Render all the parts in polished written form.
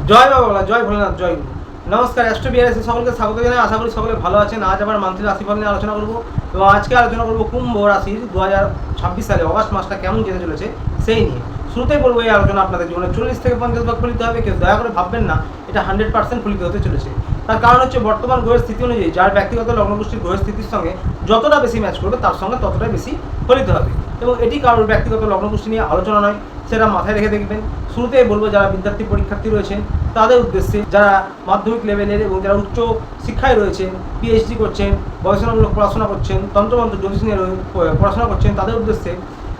জয় বাবা, জয় ভোলেনাথ, জয় গুরু। নমস্কার, অ্যাস্ট্রো বিআরএসে সকলকে স্বাগত জানাই। আশা করি সকলে ভালো আছেন। আজ আবার মান্থলি রাশিফল নিয়ে আলোচনা করব এবং আজকে আলোচনা করব কুম্ভ রাশির 2026 সালে অগাস্ট মাসটা কেমন যেতে চলেছে সেই নিয়ে। শুরুতেই বলবো এই আলোচনা আপনাদের জীবনে 40 থেকে 50 ভাগ ফলিত হবে। কেউ দয়া করে ভাববেন না এটা 100% ফলিত হতে চলেছে। তার কারণ হচ্ছে বর্তমান গ্রহের স্থিতি অনুযায়ী যার ব্যক্তিগত লগ্নগোষ্ঠীর গ্রহের স্থিতির সঙ্গে যতটা বেশি ম্যাচ করবে তার সঙ্গে ততটাই বেশি ফলিত হবে। এবং এটি কারোর ব্যক্তিগত লগ্নগোষ্ঠী নিয়ে আলোচনা নয়, সেটা মাথায় রেখে দেখবেন। শুরুতেই বলবো যারা বিদ্যার্থী পরীক্ষার্থী রয়েছেন তাদের উদ্দেশ্যে, যারা মাধ্যমিক লেভেলের এবং যারা উচ্চ শিক্ষায় রয়েছেন, পিএইচডি করছেন, গবেষণামূলক পড়াশোনা করছেন, তন্ত্রমন্ত্র জ্যোতিষ নিয়ে পড়াশোনা করছেন, তাদের উদ্দেশ্যে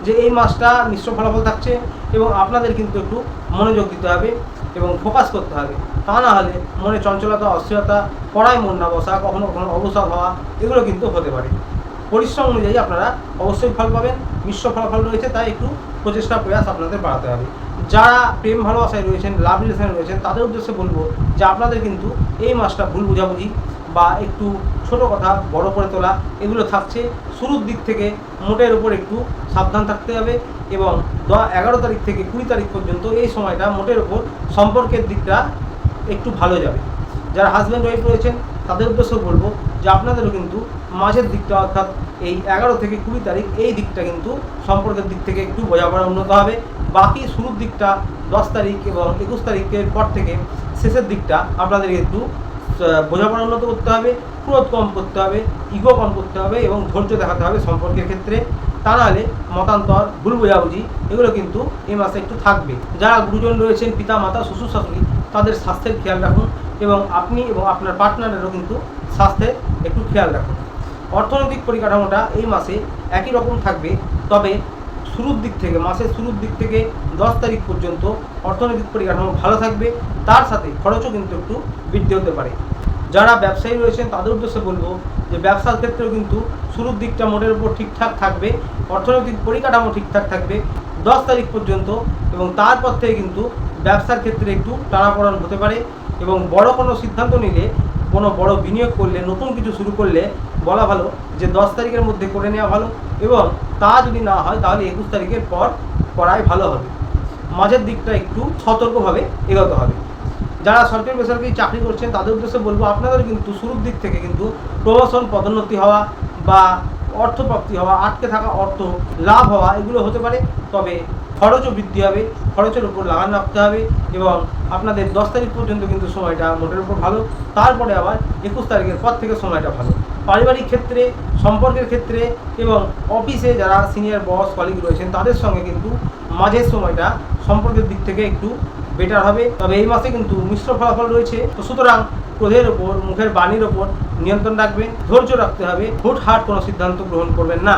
যে এই মাসটা মিশ্র ফলাফল থাকছে এবং আপনাদের কিন্তু একটু মনোযোগ দিতে হবে এবং ফোকাস করতে হবে। তা না হলে মনে চঞ্চলতা, অস্থিরতা, পড়ায় মন না বসা, কখনো কখনো অবসাদ হওয়া, এগুলো কিন্তু হতে পারে। পরিশ্রম অনুযায়ী আপনারা অবশ্যই ফল পাবেন। মিশ্র ফলাফল রয়েছে, তাই একটু প্রচেষ্টা প্রয়াস আপনাদের বাড়াতে হবে। যারা প্রেম ভালোবাসায় রয়েছেন, লাভ রিলেশনে রয়েছেন, তাদের উদ্দেশ্যে বলবো যে আপনাদের কিন্তু এই মাসটা ভুল বোঝাবুঝি বা একটু ছোট কথা বড় করে তোলা এগুলো থাকছে। শুরুর দিক থেকে মোটের ওপর একটু সাবধান থাকতে হবে এবং 11 তারিখ থেকে 20 তারিখ পর্যন্ত এই সময়টা মোটের ওপর সম্পর্কের দিকটা একটু ভালো যাবে। যারা হাজব্যান্ড ওয়াইফ রয়েছেন তাদের উদ্দেশ্যেও বলবো যে আপনাদেরও কিন্তু মাঝের দিকটা অর্থাৎ এই 11 থেকে 20 তারিখ এই দিকটা কিন্তু সম্পর্কের দিক থেকে একটু বোঝাপড়া উন্নত হবে। বাকি শুরুর দিকটা 10 তারিখ এবং 21 তারিখের পর থেকে শেষের দিকটা আপনাদের একটু বোঝাপড়া উন্নত করতে হবে, ক্রোধ কম করতে হবে, ইগো কম করতে হবে এবং ধৈর্য দেখাতে হবে সম্পর্কের ক্ষেত্রে। তা নাহলে মতান্তর, ভুল বোঝাবুঝি এগুলো কিন্তু এই মাসে একটু থাকবে। যারা গুরুজন রয়েছেন, পিতা মাতা, শ্বশুর শাশুড়ি, তাদের স্বাস্থ্যের খেয়াল রাখুন এবং আপনি এবং আপনার পার্টনারেরও কিন্তু স্বাস্থ্যের একটু খেয়াল রাখুন। অর্থনৈতিক পরিকাঠামোটা এই মাসে একই রকম থাকবে, তবে শুরুর দিক থেকে মাসের শুরুর দিক থেকে 10 তারিখ পর্যন্ত অর্থনৈতিক পরিকাঠামো ভালো থাকবে। তার সাথে খরচও কিন্তু একটু বৃদ্ধি হতে পারে। যারা ব্যবসায়ী রয়েছেন তাদের উদ্দেশ্যে বলবো যে ব্যবসার ক্ষেত্রেও কিন্তু শুরুর দিকটা মোটের উপর ঠিকঠাক থাকবে, অর্থনৈতিক পরিকাঠামো ঠিকঠাক থাকবে 10 তারিখ পর্যন্ত এবং তারপর থেকে কিন্তু ব্যবসার ক্ষেত্রে একটু টানাপোড়েন হতে পারে এবং বড় কোনো সিদ্ধান্ত নিলে, কোনো বড় বিনিয়োগ করলে, নতুন কিছু শুরু করলে বলা ভালো যে 10 তারিখের মধ্যে করে নেওয়া ভালো এবং তা যদি না হয় তাহলে 21 তারিখের পর করাই ভালো হবে। মাঝের দিকটা একটু সতর্কভাবে এগোতে হবে। যারা সরকারি বেসরকারি চাকরি করছেন তাদের উদ্দেশ্যে বলবো আপনাদের কিন্তু শুরুর দিক থেকে কিন্তু প্রমোশন, পদোন্নতি হওয়া বা অর্থপ্রাপ্তি হওয়া, আটকে থাকা অর্থ লাভ হওয়া এগুলো হতে পারে। তবে খরচও বৃদ্ধি হবে, খরচের উপর লাগান রাখতে হবে এবং আপনাদের 10 তারিখ পর্যন্ত কিন্তু সময়টা মোটের উপর ভালো। তারপরে আবার 21 তারিখের পর থেকে সময়টা ভালো। পারিবারিক ক্ষেত্রে, সম্পর্কের ক্ষেত্রে এবং অফিসে যারা সিনিয়র বস, কলিগ রয়েছেন তাদের সঙ্গে কিন্তু মাঝের সময়টা সম্পর্কের দিক থেকে একটু বেটার হবে। তবে এই মাসে কিন্তু মিশ্র ফলাফল রয়েছে, তো সুতরাং ক্রোধের ওপর, মুখের বাণীর ওপর নিয়ন্ত্রণ রাখবেন, ধৈর্য রাখতে হবে, হুটহাট কোনো সিদ্ধান্ত গ্রহণ করবেন না।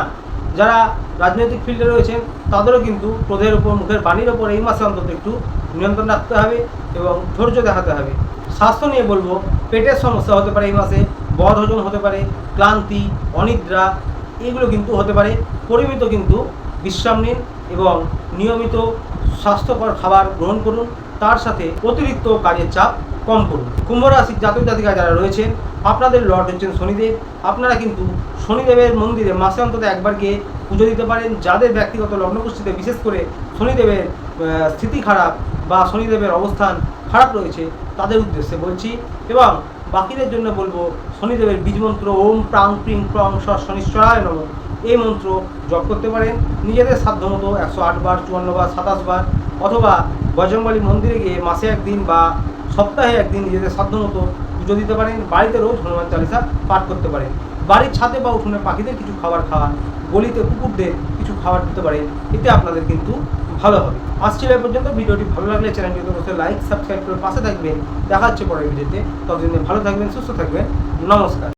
যারা রাজনৈতিক ফিল্ডে রয়েছেন তাদেরও কিন্তু ক্রোধের ওপর, মুখের বাণীর ওপর এই মাসে অন্তত একটু নিয়ন্ত্রণ রাখতে হবে এবং ধৈর্য দেখাতে হবে। স্বাস্থ্য নিয়ে বলবো পেটের সমস্যা হতে পারে এই মাসে, বদহজম হতে পারে, ক্লান্তি, অনিদ্রা এগুলো কিন্তু হতে পারে। পরিমিত কিন্তু বিশ্রাম নিন এবং নিয়মিত স্বাস্থ্যকর খাবার গ্রহণ করুন। তার সাথে অতিরিক্ত কাজের চাপ কম করুন। কুম্ভ রাশির জাতক জাতিকা যারা রয়েছেন আপনাদের লর্ড হচ্ছেন শনিদেব। আপনারা কিন্তু শনিদেবের মন্দিরে মাসে অন্তত একবার গিয়ে পুজো দিতে পারেন। যাদের ব্যক্তিগত লগ্নগোষ্ঠীতে বিশেষ করে শনিদেবের স্থিতি খারাপ বা শনিদেবের অবস্থান খারাপ রয়েছে তাদের উদ্দেশ্যে বলছি। এবং বাকিদের জন্য বলবো শনিদেবের বীজ মন্ত্র ওম প্রাং প্রিং প্রং শনিশ্বরায় নমঃ এই মন্ত্র জপ করতে পারেন নিজেদের সাধ্য মতো 108 বার, 54 বার, 27 বার, অথবা বজরংবলী মন্দিরে গিয়ে মাসে একদিন বা সপ্তাহে একদিন নিজেদের সাধ্য মতো পুজো দিতে পারেন। বাড়িতে রোজ হনুমান চালিসা পাঠ করতে পারেন। বাড়ির ছাদে বা উঠোনে পাখিদের কিছু খাবার খাওয়ান, গলিতে কুকুরদের কিছু খাবার দিতে পারেন, এতে আপনাদের কিন্তু ভালো হবে। আজকে এই পর্যন্ত। ভিডিওটি ভালো লাগলে চ্যানেলটিতে অবশ্যই লাইক, সাবস্ক্রাইব করে পাশে থাকবেন। দেখা হচ্ছে পরের ভিডিওতে। ততদিনে ভালো থাকবেন, সুস্থ থাকবেন। নমস্কার।